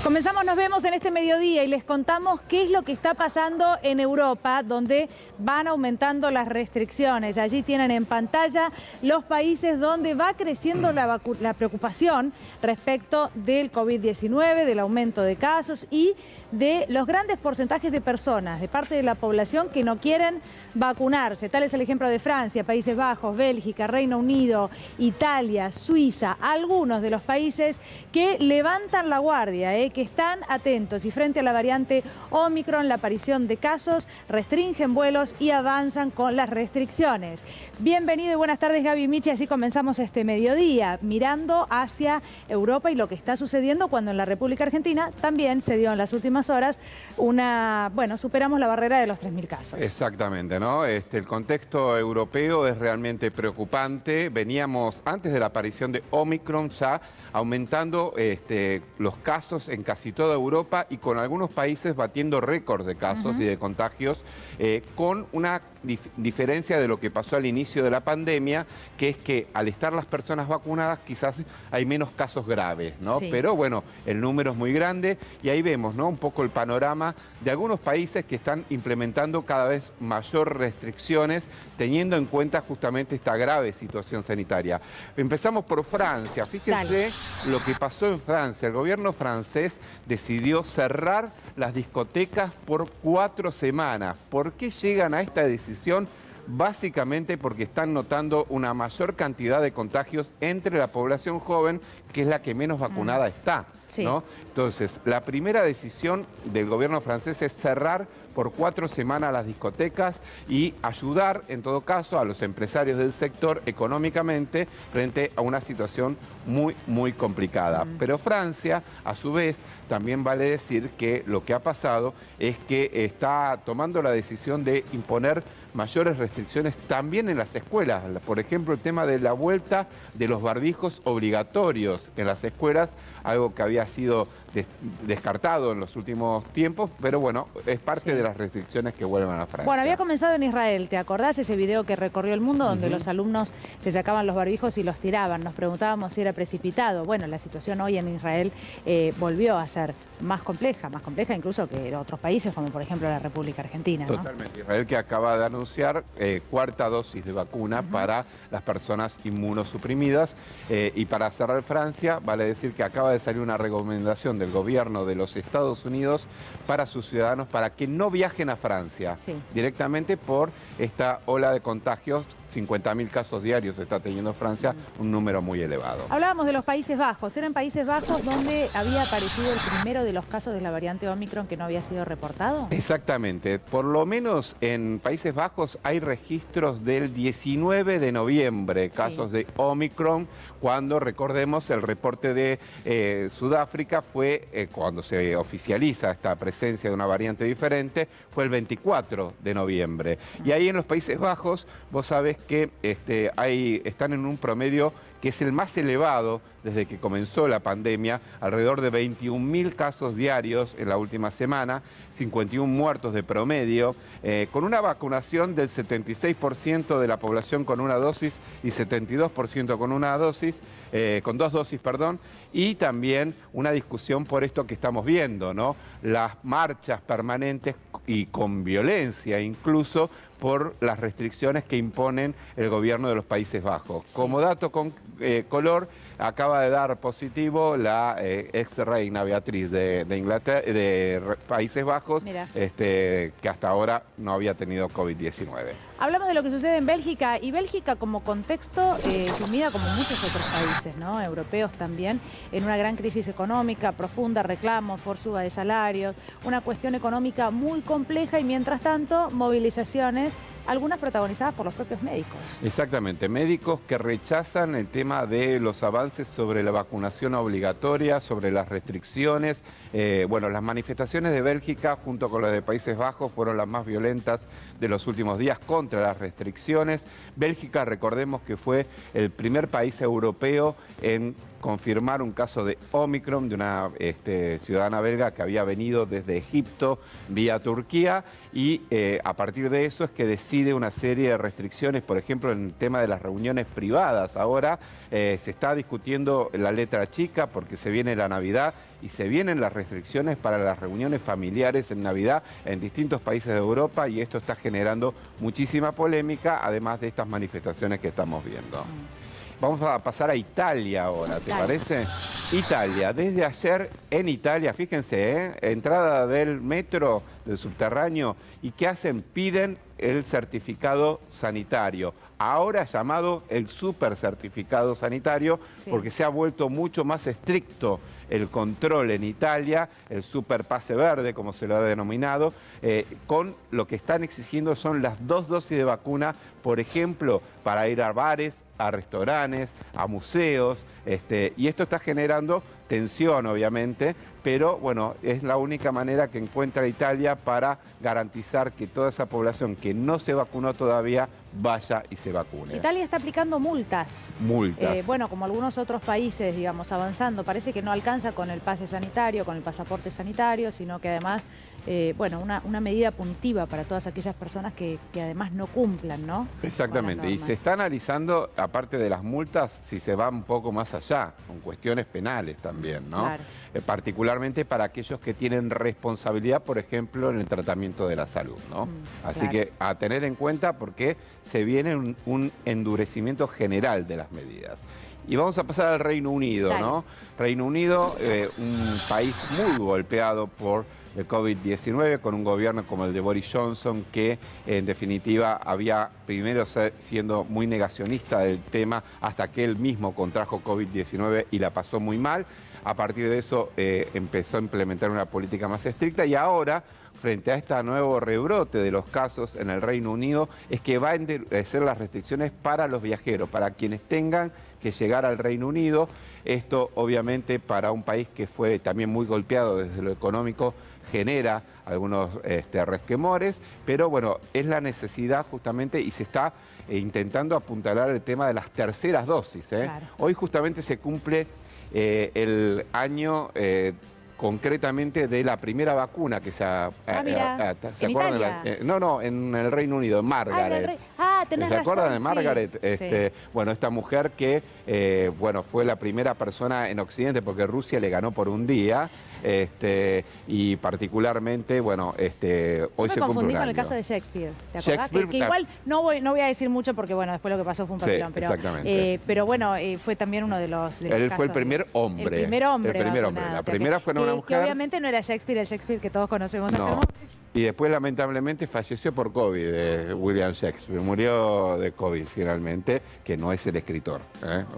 Comenzamos, nos vemos en este mediodía y les contamos qué es lo que está pasando en Europa, donde van aumentando las restricciones. Allí tienen en pantalla los países donde va creciendo la preocupación respecto del COVID-19, del aumento de casos y de los grandes porcentajes de personas, de parte de la población que no quieren vacunarse. Tal es el ejemplo de Francia, Países Bajos, Bélgica, Reino Unido, Italia, Suiza, algunos de los países que levantan la guardia, que están atentos y frente a la variante Omicron, la aparición de casos, restringen vuelos y avanzan con las restricciones. Bienvenido y buenas tardes, Gaby Michi. Así comenzamos este mediodía, mirando hacia Europa y lo que está sucediendo cuando en la República Argentina también se dio en las últimas horas superamos la barrera de los 3.000 casos. Exactamente, ¿no? El contexto europeo es realmente preocupante. Veníamos, antes de la aparición de Omicron, ya aumentando los casos en casi toda Europa y con algunos países batiendo récords de casos y de contagios, con una diferencia de lo que pasó al inicio de la pandemia, que es que al estar las personas vacunadas quizás hay menos casos graves, ¿no? Sí. Pero bueno, el número es muy grande y ahí vemos, ¿no?, un poco el panorama de algunos países que están implementando cada vez mayor restricciones, teniendo en cuenta justamente esta grave situación sanitaria. Empezamos por Francia. Fíjense lo que pasó en Francia. El gobierno francés decidió cerrar las discotecas por 4 semanas. ¿Por qué llegan a esta decisión? Básicamente porque están notando una mayor cantidad de contagios entre la población joven, que es la que menos vacunada está, ¿no? Entonces, la primera decisión del gobierno francés es cerrar por 4 semanas las discotecas y ayudar, en todo caso, a los empresarios del sector económicamente frente a una situación muy complicada. Pero Francia, a su vez, también vale decir que lo que ha pasado es que está tomando la decisión de imponer mayores restricciones también en las escuelas. Por ejemplo, el tema de la vuelta de los barbijos obligatorios en las escuelas, algo que había sido descartado en los últimos tiempos, pero bueno, es parte de las restricciones que vuelven a Francia. Bueno, había comenzado en Israel, ¿te acordás ese video que recorrió el mundo donde los alumnos se sacaban los barbijos y los tiraban? Nos preguntábamos si era precipitado. Bueno, la situación hoy en Israel volvió a ser más compleja incluso que en otros países, como por ejemplo la República Argentina, ¿no? Totalmente. Israel, que acaba de anunciar 4ª dosis de vacuna para las personas inmunosuprimidas. Y para cerrar Francia, vale decir que acaba de salir una recomendación del gobierno de los Estados Unidos para sus ciudadanos para que no viajen a Francia directamente por esta ola de contagios. 50.000 casos diarios está teniendo Francia, un número muy elevado. Hablábamos de los Países Bajos. Era en Países Bajos donde había aparecido el primero de los casos de la variante Omicron que no había sido reportado. Exactamente. Por lo menos en Países Bajos hay registros del 19 de noviembre, casos de Omicron, cuando, recordemos, el reporte de Sudáfrica fue, cuando se oficializa esta presencia de una variante diferente, fue el 24 de noviembre. Y ahí en los Países Bajos, vos sabés que están en un promedio que es el más elevado desde que comenzó la pandemia, alrededor de 21.000 casos diarios en la última semana, 51 muertos de promedio, con una vacunación del 76% de la población con una dosis y 72% con una dosis, con 2 dosis, perdón, y también una discusión por esto que estamos viendo, ¿no? Las marchas permanentes y con violencia incluso por las restricciones que imponen el gobierno de los Países Bajos. Como dato con color, acaba de dar positivo la ex reina Beatriz de Inglaterra, de Países Bajos, que hasta ahora no había tenido COVID-19. Hablamos de lo que sucede en Bélgica, y Bélgica como contexto sumida como muchos otros países, ¿no?, europeos también, en una gran crisis económica profunda, reclamos por suba de salarios, una cuestión económica muy compleja y mientras tanto movilizaciones, algunas protagonizadas por los propios médicos. Exactamente, médicos que rechazan el tema de los avances sobre la vacunación obligatoria, sobre las restricciones. Bueno, las manifestaciones de Bélgica junto con las de Países Bajos fueron las más violentas de los últimos días contra las restricciones. Bélgica, recordemos que fue el primer país europeo en confirmar un caso de Omicron de una ciudadana belga que había venido desde Egipto vía Turquía y a partir de eso es que decide una serie de restricciones, por ejemplo, en el tema de las reuniones privadas. Ahora se está discutiendo la letra chica porque se viene la Navidad y se vienen las restricciones para las reuniones familiares en Navidad en distintos países de Europa y esto está generando muchísima polémica, además de estas manifestaciones que estamos viendo. Vamos a pasar a Italia ahora, ¿te parece? Italia, desde ayer en Italia, fíjense, entrada del metro, del subterráneo, ¿y qué hacen? Piden el certificado sanitario, ahora llamado el super certificado sanitario, porque se ha vuelto mucho más estricto el control en Italia, el super pase verde, como se lo ha denominado, con lo que están exigiendo son las 2 dosis de vacuna, por ejemplo, para ir a bares, a restaurantes, a museos, y esto está generando tensión, obviamente, pero bueno, es la única manera que encuentra Italia para garantizar que toda esa población que no se vacunó todavía vaya y se vacune. Italia está aplicando multas. Multas. Bueno, como algunos otros países, digamos, avanzando. Parece que no alcanza con el pase sanitario, con el pasaporte sanitario, sino que además, bueno, una medida punitiva para todas aquellas personas que además no cumplan, ¿no? Exactamente. Y se está analizando, aparte de las multas, si se va un poco más allá, con cuestiones penales también, ¿no? Claro. Particularmente para aquellos que tienen responsabilidad, por ejemplo, en el tratamiento de la salud, ¿no? Así que a tener en cuenta porque se viene un endurecimiento general de las medidas. Y vamos a pasar al Reino Unido, ¿no? Reino Unido, un país muy golpeado por el COVID-19, con un gobierno como el de Boris Johnson, que en definitiva había primero siendo muy negacionista del tema hasta que él mismo contrajo COVID-19 y la pasó muy mal. A partir de eso empezó a implementar una política más estricta y ahora, frente a este nuevo rebrote de los casos en el Reino Unido, es que va a endurecer las restricciones para los viajeros, para quienes tengan que llegar al Reino Unido. Esto, obviamente, para un país que fue también muy golpeado desde lo económico, genera algunos resquemores, pero bueno, es la necesidad justamente y se está intentando apuntalar el tema de las terceras dosis. Claro. Hoy justamente se cumple el año concretamente de la primera vacuna que se ha... ¿se acuerdan? No, en el Reino Unido, en Margaret. Tenés ¿Se acuerdan razón, de Margaret? Sí. Bueno, esta mujer que bueno, fue la primera persona en Occidente porque Rusia le ganó por un día. Y particularmente, bueno, hoy se cumple un año. Me confundí con el caso de Shakespeare, ¿te acordás? Que igual no voy a decir mucho porque, bueno, después lo que pasó fue un papelón, pero, exactamente. Pero bueno, fue también uno de los Él casos, fue el primer hombre. El primer hombre. El primer hombre. La primera fue una mujer. Que obviamente no era Shakespeare, el Shakespeare que todos conocemos acá. Y después, lamentablemente, falleció por COVID, William Shakespeare. Murió de COVID, finalmente, que no es el escritor,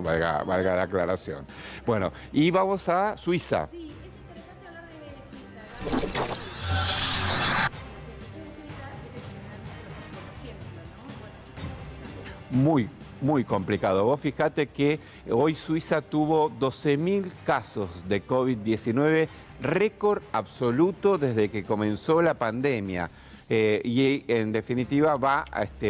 valga la aclaración. Bueno, y vamos a Suiza. Sí, es interesante hablar de Suiza. Muy complicado. Vos fijate que hoy Suiza tuvo 12.000 casos de COVID-19, récord absoluto desde que comenzó la pandemia. Y en definitiva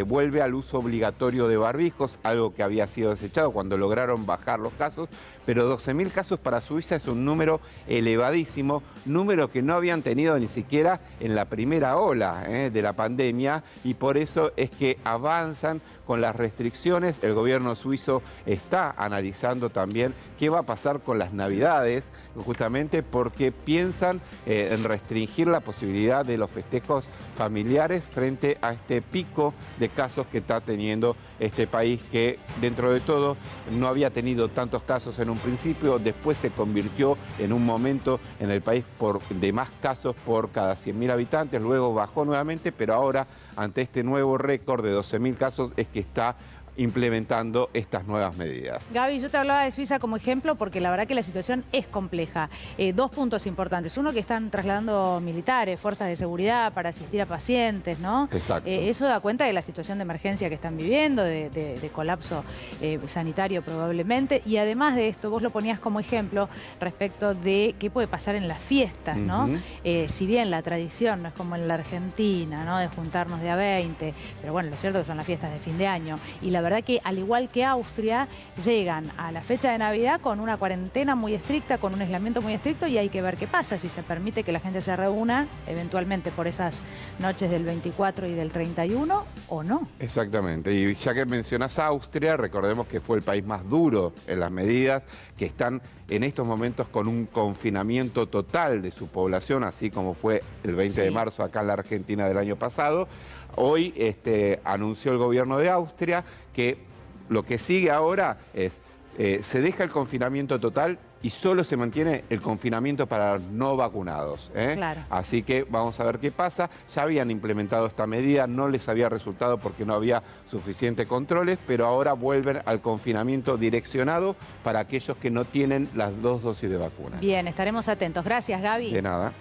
vuelve al uso obligatorio de barbijos, algo que había sido desechado cuando lograron bajar los casos, pero 12.000 casos para Suiza es un número elevadísimo, número que no habían tenido ni siquiera en la primera ola de la pandemia, y por eso es que avanzan con las restricciones. El gobierno suizo está analizando también qué va a pasar con las Navidades, justamente porque piensan en restringir la posibilidad de los festejos familiares frente a este pico de casos que está teniendo este país, que dentro de todo no había tenido tantos casos en un principio, después se convirtió en un momento en el país de más casos por cada 100.000 habitantes, luego bajó nuevamente, pero ahora ante este nuevo récord de 12.000 casos es que está implementando estas nuevas medidas. Gaby, yo te hablaba de Suiza como ejemplo porque la verdad que la situación es compleja. Dos puntos importantes. Uno, que están trasladando militares, fuerzas de seguridad para asistir a pacientes, ¿no? Exacto. Eso da cuenta de la situación de emergencia que están viviendo, de colapso sanitario probablemente. Y además de esto, vos lo ponías como ejemplo respecto de qué puede pasar en las fiestas, ¿no? Si bien la tradición no es como en la Argentina, ¿no? De juntarnos de a 20, pero bueno, lo cierto es que son las fiestas de fin de año. Y la verdad que al igual que Austria, llegan a la fecha de Navidad con una cuarentena muy estricta, con un aislamiento muy estricto, y hay que ver qué pasa, si se permite que la gente se reúna eventualmente por esas noches del 24 y del 31 o no. Exactamente, y ya que mencionas Austria, recordemos que fue el país más duro en las medidas, que están en estos momentos con un confinamiento total de su población, así como fue el 20 de marzo acá en la Argentina del año pasado. Hoy anunció el gobierno de Austria que lo que sigue ahora es, se deja el confinamiento total y solo se mantiene el confinamiento para no vacunados. Claro. Así que vamos a ver qué pasa. Ya habían implementado esta medida, no les había resultado porque no había suficientes controles, pero ahora vuelven al confinamiento direccionado para aquellos que no tienen las 2 dosis de vacuna. Bien, estaremos atentos. Gracias, Gaby. De nada.